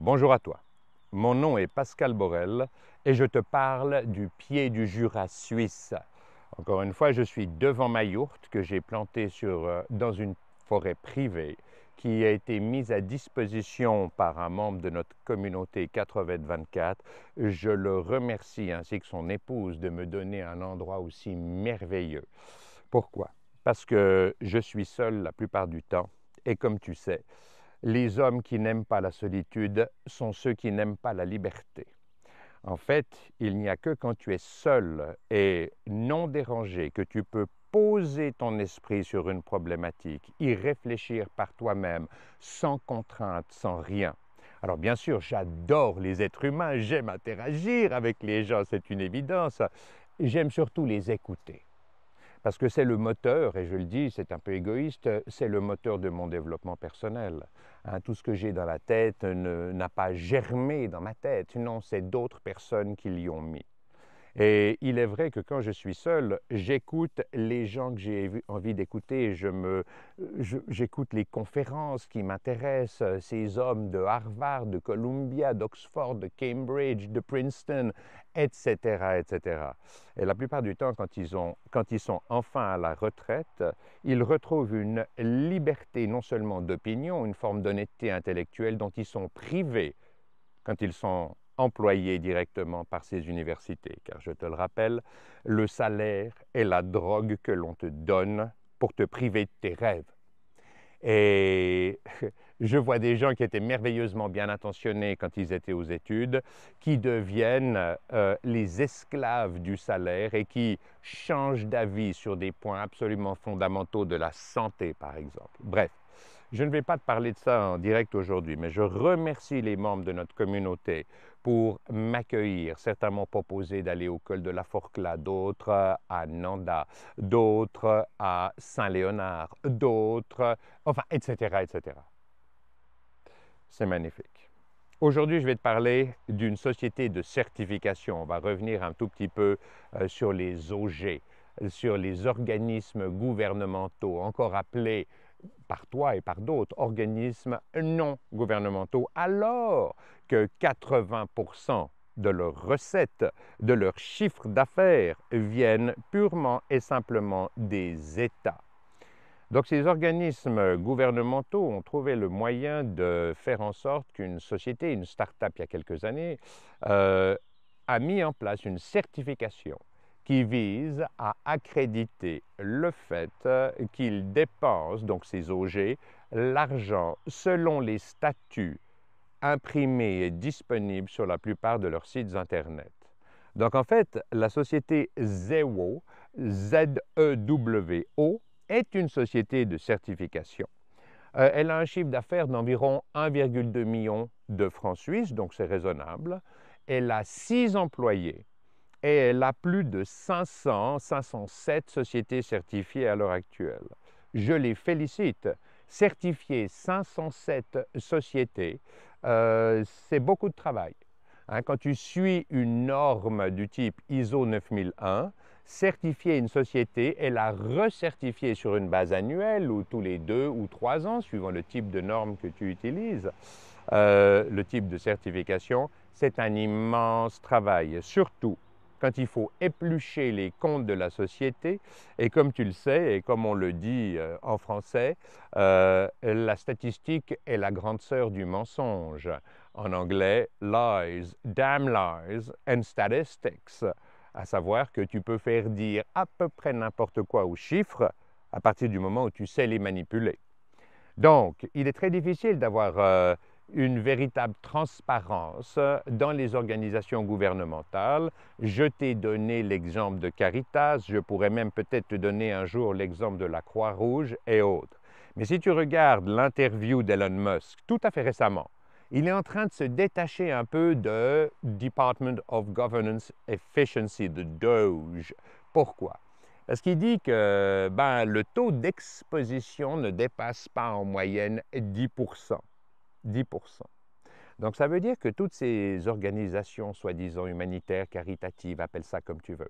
Bonjour à toi. Mon nom est Pascal Borel et je te parle du pied du Jura suisse. Encore une fois, je suis devant ma yourte que j'ai plantée dans une forêt privée qui a été mise à disposition par un membre de notre communauté 80-24. Je le remercie ainsi que son épouse de me donner un endroit aussi merveilleux. Pourquoi? Parce que je suis seul la plupart du temps et comme tu sais, les hommes qui n'aiment pas la solitude sont ceux qui n'aiment pas la liberté. En fait, il n'y a que quand tu es seul et non dérangé que tu peux poser ton esprit sur une problématique, y réfléchir par toi-même, sans contrainte, sans rien. Alors bien sûr, j'adore les êtres humains, j'aime interagir avec les gens, c'est une évidence. J'aime surtout les écouter. Parce que c'est le moteur, et je le dis, c'est un peu égoïste, c'est le moteur de mon développement personnel. Hein, tout ce que j'ai dans la tête n'a pas germé dans ma tête, non, c'est d'autres personnes qui l'y ont mis. Et il est vrai que quand je suis seul, j'écoute les gens que j'ai envie d'écouter, j'écoute les conférences qui m'intéressent, ces hommes de Harvard, de Columbia, d'Oxford, de Cambridge, de Princeton, etc., etc. Et la plupart du temps, quand ils sont enfin à la retraite, ils retrouvent une liberté non seulement d'opinion, une forme d'honnêteté intellectuelle dont ils sont privés quand ils sont employés directement par ces universités. Car je te le rappelle, le salaire est la drogue que l'on te donne pour te priver de tes rêves. Et je vois des gens qui étaient merveilleusement bien intentionnés quand ils étaient aux études, qui deviennent les esclaves du salaire et qui changent d'avis sur des points absolument fondamentaux de la santé, par exemple. Bref, je ne vais pas te parler de ça en direct aujourd'hui, mais je remercie les membres de notre communauté pour m'accueillir. Certains m'ont proposé d'aller au col de la Forclaz, d'autres à Nanda, d'autres à Saint-Léonard, d'autres, enfin, etc., etc. C'est magnifique. Aujourd'hui, je vais te parler d'une société de certification. On va revenir un tout petit peu sur les OG, sur les organismes gouvernementaux, encore appelés par toi et par d'autres organismes non gouvernementaux, alors que 80% de leurs recettes, de leurs chiffres d'affaires viennent purement et simplement des États. Donc ces organismes gouvernementaux ont trouvé le moyen de faire en sorte qu'une société, une start-up il y a quelques années, a mis en place une certification qui vise à accréditer le fait qu'ils dépensent, donc ces OG, l'argent selon les statuts imprimés et disponibles sur la plupart de leurs sites Internet. Donc en fait, la société ZEWO, Z-E-W-O, est une société de certification. Elle a un chiffre d'affaires d'environ 1,2 million de francs suisses, donc c'est raisonnable. Elle a 6 employés et elle a plus de 507 sociétés certifiées à l'heure actuelle. Je les félicite. Certifier 507 sociétés, c'est beaucoup de travail. Hein, quand tu suis une norme du type ISO 9001, certifier une société et la recertifier sur une base annuelle ou tous les 2 ou 3 ans, suivant le type de norme que tu utilises, le type de certification, c'est un immense travail, surtout quand il faut éplucher les comptes de la société. Et comme tu le sais, et comme on le dit en français, la statistique est la grande sœur du mensonge. En anglais, lies, damn lies and statistics. À savoir que tu peux faire dire à peu près n'importe quoi aux chiffres à partir du moment où tu sais les manipuler. Donc, il est très difficile d'avoir une véritable transparence dans les organisations gouvernementales. Je t'ai donné l'exemple de Caritas, je pourrais même peut-être te donner un jour l'exemple de la Croix-Rouge et autres. Mais si tu regardes l'interview d'Elon Musk, tout à fait récemment, il est en train de se détacher un peu de Department of Governance Efficiency, de DOGE. Pourquoi? Parce qu'il dit que le taux d'exposition ne dépasse pas en moyenne 10%. 10%. Donc ça veut dire que toutes ces organisations soi-disant humanitaires, caritatives, appelle ça comme tu veux,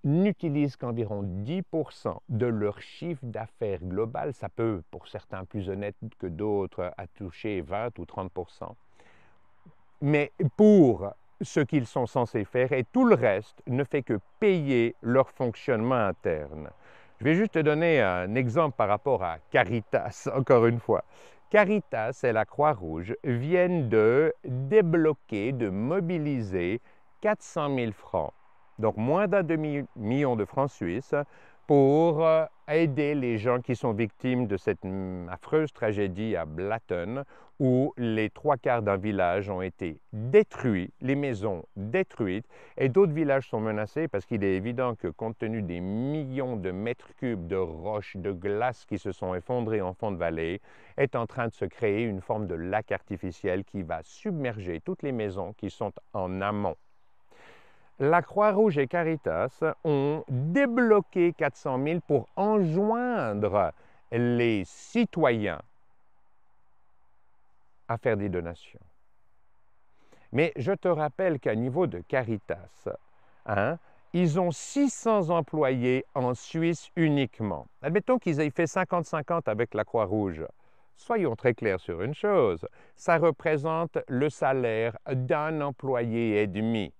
n'utilisent qu'environ 10% de leur chiffre d'affaires global. Ça peut, pour certains plus honnêtes que d'autres, à toucher 20 ou 30%. Mais pour ce qu'ils sont censés faire, et tout le reste ne fait que payer leur fonctionnement interne. Je vais juste te donner un exemple par rapport à Caritas, encore une fois. Caritas et la Croix-Rouge viennent de débloquer, de mobiliser 400 000 francs, donc moins d'un demi-million de francs suisses, pour aider les gens qui sont victimes de cette affreuse tragédie à Blatten, où les 3/4 d'un village ont été détruits, les maisons détruites, et d'autres villages sont menacés parce qu'il est évident que compte tenu des millions de mètres cubes de roches, de glace qui se sont effondrés en fond de vallée, est en train de se créer une forme de lac artificiel qui va submerger toutes les maisons qui sont en amont. La Croix-Rouge et Caritas ont débloqué 400 000 pour enjoindre les citoyens à faire des donations. Mais je te rappelle qu'à niveau de Caritas, ils ont 600 employés en Suisse uniquement. Admettons qu'ils aient fait 50-50 avec la Croix-Rouge. Soyons très clairs sur une chose, ça représente le salaire d'un employé et demi.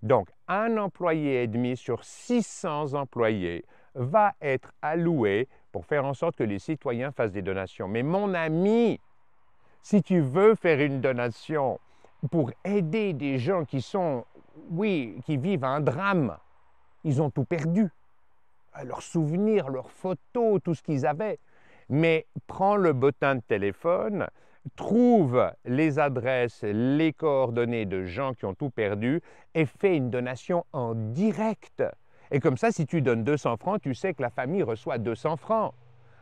Donc, un employé et demi sur 600 employés va être alloué pour faire en sorte que les citoyens fassent des donations. Mais mon ami, si tu veux faire une donation pour aider des gens qui sont, oui, qui vivent un drame, ils ont tout perdu, leurs souvenirs, leurs photos, tout ce qu'ils avaient. Mais prends le bottin de téléphone, trouve les adresses, les coordonnées de gens qui ont tout perdu et fais une donation en direct. Et comme ça, si tu donnes 200 francs, tu sais que la famille reçoit 200 francs.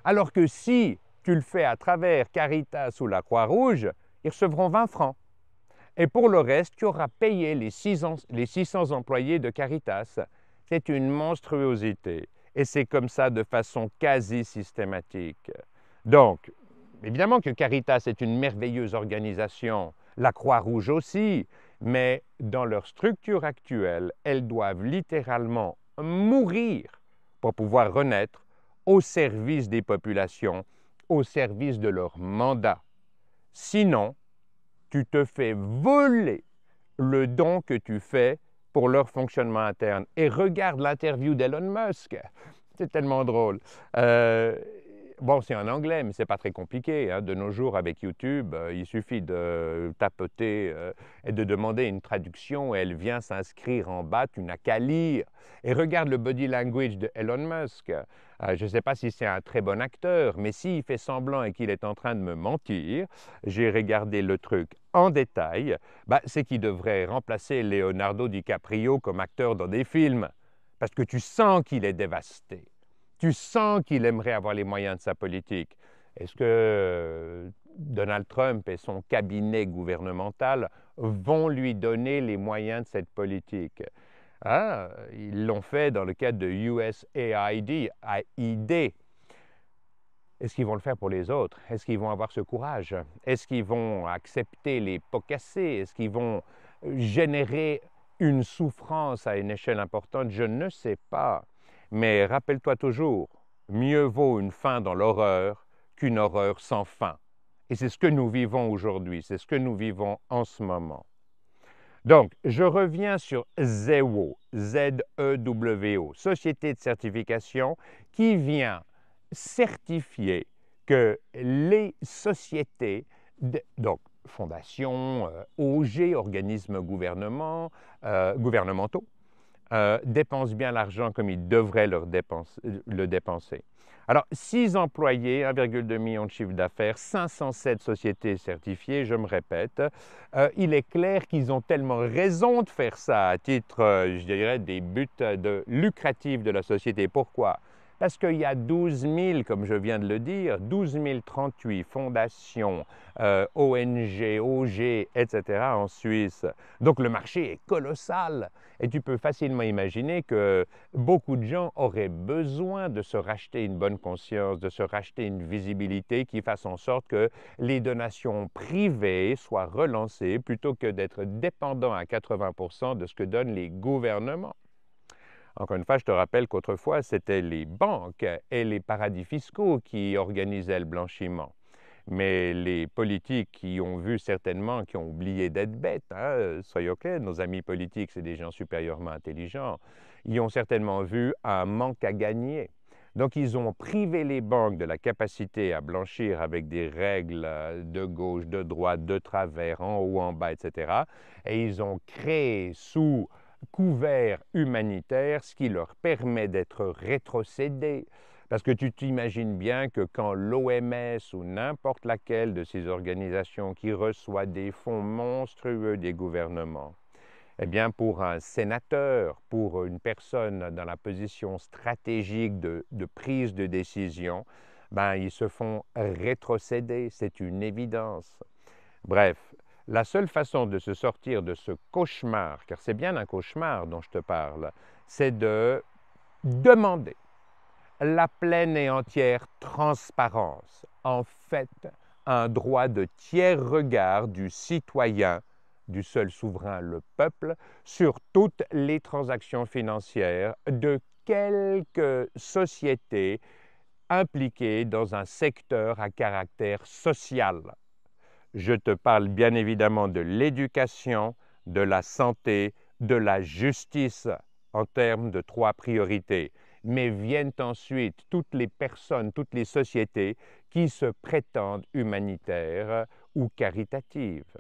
Alors que si tu le fais à travers Caritas ou la Croix-Rouge, ils recevront 20 francs. Et pour le reste, tu auras payé les 600 employés de Caritas. C'est une monstruosité. Et c'est comme ça de façon quasi systématique. Donc, évidemment que Caritas est une merveilleuse organisation, la Croix-Rouge aussi, mais dans leur structure actuelle, elles doivent littéralement mourir pour pouvoir renaître au service des populations, au service de leur mandat. Sinon, tu te fais voler le don que tu fais pour leur fonctionnement interne. Et regarde l'interview d'Elon Musk. C'est tellement drôle. Bon, c'est en anglais, mais ce n'est pas très compliqué. De nos jours, avec YouTube, il suffit de tapoter et de demander une traduction et elle vient s'inscrire en bas. Tu n'as qu'à lire. Et regarde le body language de Elon Musk. Je ne sais pas si c'est un très bon acteur, mais s'il fait semblant et qu'il est en train de me mentir, j'ai regardé le truc en détail, c'est qu'il devrait remplacer Leonardo DiCaprio comme acteur dans des films. Parce que tu sens qu'il est dévasté. Tu sens qu'il aimerait avoir les moyens de sa politique. Est-ce que Donald Trump et son cabinet gouvernemental vont lui donner les moyens de cette politique? Ils l'ont fait dans le cadre de USAID. Est-ce qu'ils vont le faire pour les autres? Est-ce qu'ils vont avoir ce courage? Est-ce qu'ils vont accepter les pots cassés? Est-ce qu'ils vont générer une souffrance à une échelle importante? Je ne sais pas. Mais rappelle-toi toujours, mieux vaut une fin dans l'horreur qu'une horreur sans fin. Et c'est ce que nous vivons aujourd'hui, c'est ce que nous vivons en ce moment. Donc, je reviens sur ZEWO, Z-E-W-O, Société de certification, qui vient certifier que les sociétés, donc fondations, OG, organismes gouvernementaux, dépensent bien l'argent comme ils devraient le dépenser. Alors, 6 employés, 1,2 million de chiffre d'affaires, 507 sociétés certifiées, je me répète. Il est clair qu'ils ont tellement raison de faire ça à titre, je dirais, des buts lucratifs de la société. Pourquoi? Parce qu'il y a 12 000, comme je viens de le dire, 12 038 fondations, ONG, OG, etc. en Suisse. Donc le marché est colossal. Et tu peux facilement imaginer que beaucoup de gens auraient besoin de se racheter une bonne conscience, de se racheter une visibilité qui fasse en sorte que les donations privées soient relancées plutôt que d'être dépendants à 80% de ce que donnent les gouvernements. Encore une fois, je te rappelle qu'autrefois, c'était les banques et les paradis fiscaux qui organisaient le blanchiment. Mais les politiques qui ont vu certainement, qui ont oublié d'être bêtes, hein, soyons clairs, nos amis politiques, c'est des gens supérieurement intelligents, ils ont certainement vu un manque à gagner. Donc, ils ont privé les banques de la capacité à blanchir avec des règles de gauche, de droite, de travers, en haut, en bas, etc. Et ils ont créé sous couvert humanitaire, ce qui leur permet d'être rétrocédés. Parce que tu t'imagines bien que quand l'OMS ou n'importe laquelle de ces organisations qui reçoit des fonds monstrueux des gouvernements, eh bien pour un sénateur, pour une personne dans la position stratégique de prise de décision, ben, ils se font rétrocéder, c'est une évidence. Bref, la seule façon de se sortir de ce cauchemar, car c'est bien un cauchemar dont je te parle, c'est de demander la pleine et entière transparence, en fait, un droit de tiers regard du citoyen, du seul souverain, le peuple, sur toutes les transactions financières de quelque société impliquée dans un secteur à caractère social. Je te parle bien évidemment de l'éducation, de la santé, de la justice en termes de 3 priorités. Mais viennent ensuite toutes les personnes, toutes les sociétés qui se prétendent humanitaires ou caritatives.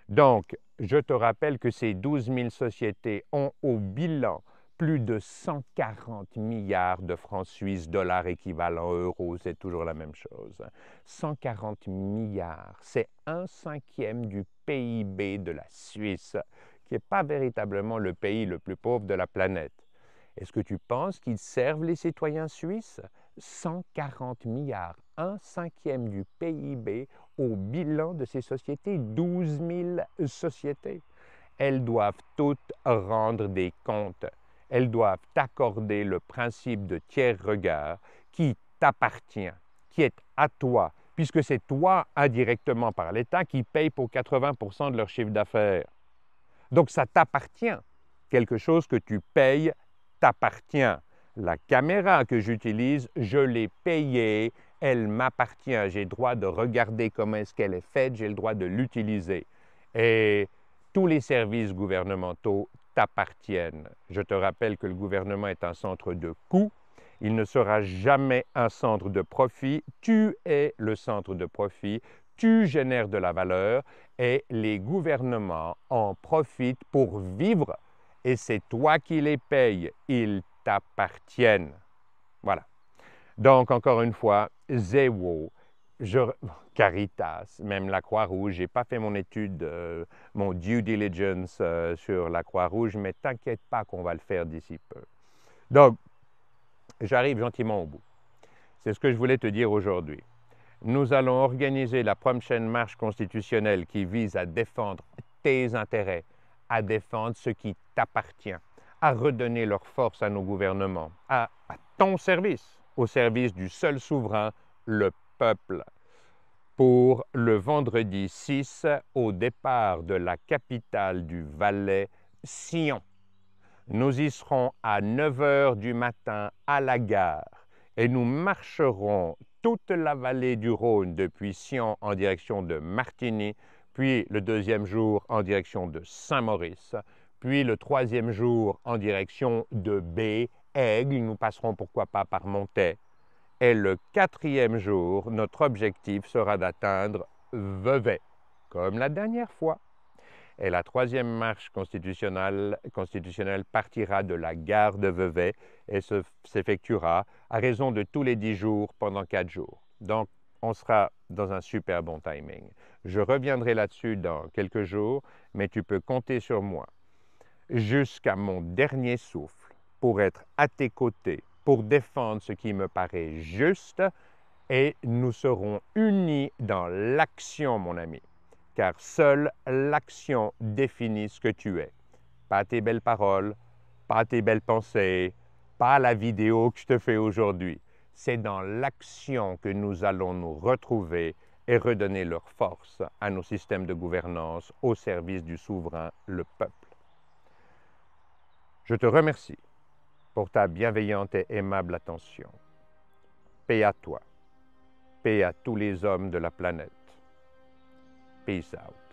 Donc, je te rappelle que ces 12 000 sociétés ont au bilan plus de 140 milliards de francs suisses, dollars équivalents euros, c'est toujours la même chose. 140 milliards, c'est 1/5 du PIB de la Suisse, qui n'est pas véritablement le pays le plus pauvre de la planète. Est-ce que tu penses qu'ils servent les citoyens suisses? 140 milliards, 1/5 du PIB au bilan de ces sociétés, 12 000 sociétés. Elles doivent toutes rendre des comptes. Elles doivent t'accorder le principe de tiers regard qui t'appartient, qui est à toi, puisque c'est toi, indirectement par l'État, qui paye pour 80% de leur chiffre d'affaires. Donc ça t'appartient. Quelque chose que tu payes t'appartient. La caméra que j'utilise, je l'ai payée, elle m'appartient. J'ai le droit de regarder comment est-ce qu'elle est faite, j'ai le droit de l'utiliser. Et tous les services gouvernementaux t'appartiennent. Je te rappelle que le gouvernement est un centre de coût. Il ne sera jamais un centre de profit. Tu es le centre de profit. Tu génères de la valeur et les gouvernements en profitent pour vivre. Et c'est toi qui les payes. Ils t'appartiennent. Voilà. Donc, encore une fois, zéro. Caritas, même la Croix-Rouge, je n'ai pas fait mon étude, mon due diligence sur la Croix-Rouge, mais t'inquiète pas qu'on va le faire d'ici peu. Donc, j'arrive gentiment au bout. C'est ce que je voulais te dire aujourd'hui. Nous allons organiser la prochaine marche constitutionnelle qui vise à défendre tes intérêts, à défendre ce qui t'appartient, à redonner leur force à nos gouvernements, à ton service, au service du seul souverain, le peuple. Pour le vendredi 6, au départ de la capitale du Valais, Sion. Nous y serons à 9 h du matin à la gare et nous marcherons toute la vallée du Rhône depuis Sion en direction de Martigny, puis le 2e jour en direction de Saint-Maurice, puis le 3e jour en direction de Aigle, nous passerons pourquoi pas par Montaix, et le 4e jour, notre objectif sera d'atteindre Vevey, comme la dernière fois. Et la 3e marche constitutionnelle partira de la gare de Vevey et s'effectuera à raison de tous les 10 jours pendant 4 jours. Donc, on sera dans un super bon timing. Je reviendrai là-dessus dans quelques jours, mais tu peux compter sur moi jusqu'à mon dernier souffle pour être à tes côtés, pour défendre ce qui me paraît juste, et nous serons unis dans l'action, mon ami. Car seule l'action définit ce que tu es. Pas tes belles paroles, pas tes belles pensées, pas la vidéo que je te fais aujourd'hui. C'est dans l'action que nous allons nous retrouver et redonner leur force à nos systèmes de gouvernance au service du souverain, le peuple. Je te remercie pour ta bienveillante et aimable attention. Paix à toi. Paix à tous les hommes de la planète. Peace out.